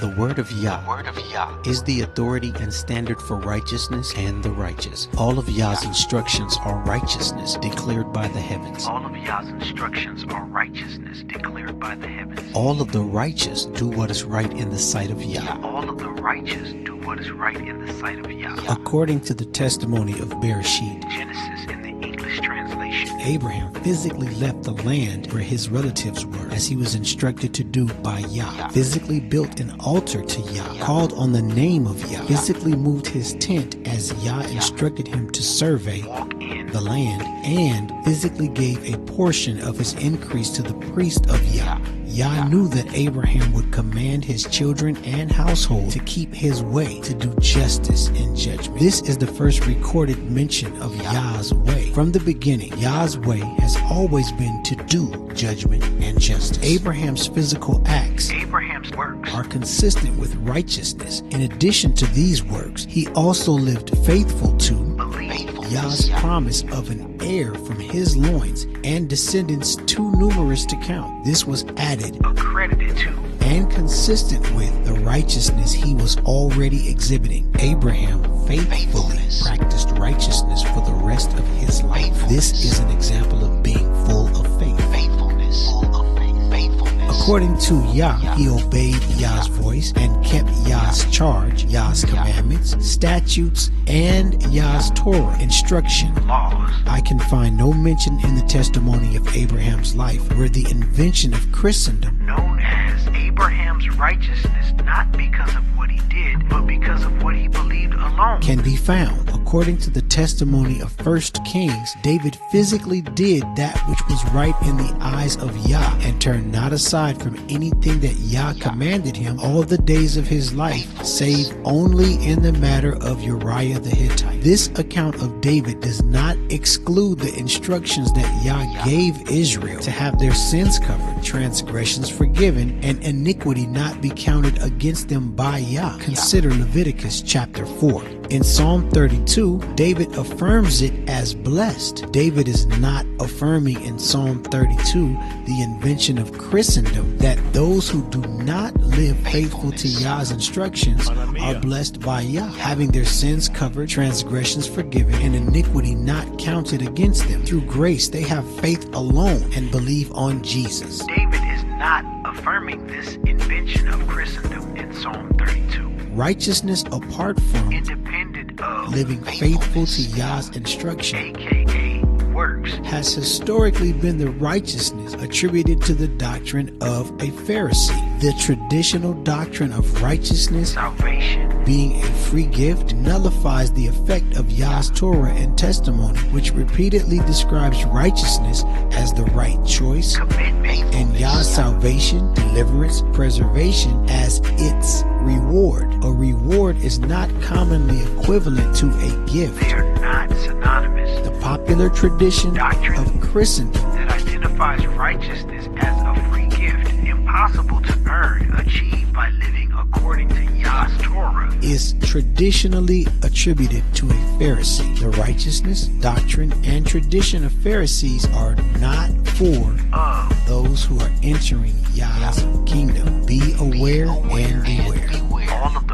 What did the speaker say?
The word of Yah is the authority and standard for righteousness and the righteous. All of Yah's instructions are righteousness declared by the heavens. All of Yah's instructions are righteousness declared by the heavens. All of the righteous do what is right in the sight of Yah. All of the righteous do what is right in the sight of Yah. According to the testimony of Bereshit, Genesis in the English translation. Abraham physically left the land where his relatives were, as he was instructed to do by Yah, physically built an altar to Yah, called on the name of Yah, physically moved his tent as Yah instructed him to survey the land, and physically gave a portion of his increase to the priest of Yah. Yah knew that Abraham would command his children and household to keep his way, to do justice and judgment. This is the first recorded mention of Yah's way. From the beginning, Yah's way has always been to do judgment and justice. Abraham's physical acts, Abraham's works, are consistent with righteousness. In addition to these works, he also lived faithful to Yah's promise of an heir from his loins and descendants too numerous to count. This was added, accredited to, and consistent with the righteousness he was already exhibiting. Abraham faithfully practiced righteousness for the rest of his life. This is an example of being full of faith. According to Yah, he obeyed Yah's voice and kept Yah's charge, Yah's commandments, statutes, and Yah's Torah instruction. laws. I can find no mention in the testimony of Abraham's life where the invention of Christendom, Known as Abraham's righteousness, not because of what he did, but because of what he believed alone. can be found. According to the testimony of 1 Kings, David physically did that which was right in the eyes of Yah and turned not aside from anything that Yah commanded him all the days of his life, save only in the matter of Uriah the Hittite. This account of David does not exclude the instructions that Yah gave Israel to have their sins covered, transgressions forgiven, and iniquity not be counted against them by Yah. Consider Leviticus chapter 4. In Psalm 32, David affirms it as blessed. David is not affirming in Psalm 32 the invention of Christendom, that those who do not live faithful to Yah's instructions are blessed by Yah, having their sins covered, transgressions forgiven, and iniquity not counted against them. Through grace, they have faith alone and believe on Jesus. David is not affirming this invention of Christendom in Psalm 32. Righteousness apart from Independent of living faithful to Yah's instruction, aka works, has historically been the righteousness attributed to the doctrine of a Pharisee. The traditional doctrine of righteousness salvation, being a free gift nullifies the effect of Yah's Torah and testimony, which repeatedly describes righteousness as the right choice, commitment, and Yah's salvation, deliverance, preservation as its reward. A reward is not commonly equivalent to a gift. they are not synonymous. The popular tradition Doctrine of Christendom that identifies righteousness as a free gift, impossible to earn, achieved by living according to Yah's Torah, is traditionally attributed to a Pharisee. The righteousness, doctrine, and tradition of Pharisees are not for those who are entering Yah's kingdom. Be aware and beware. All of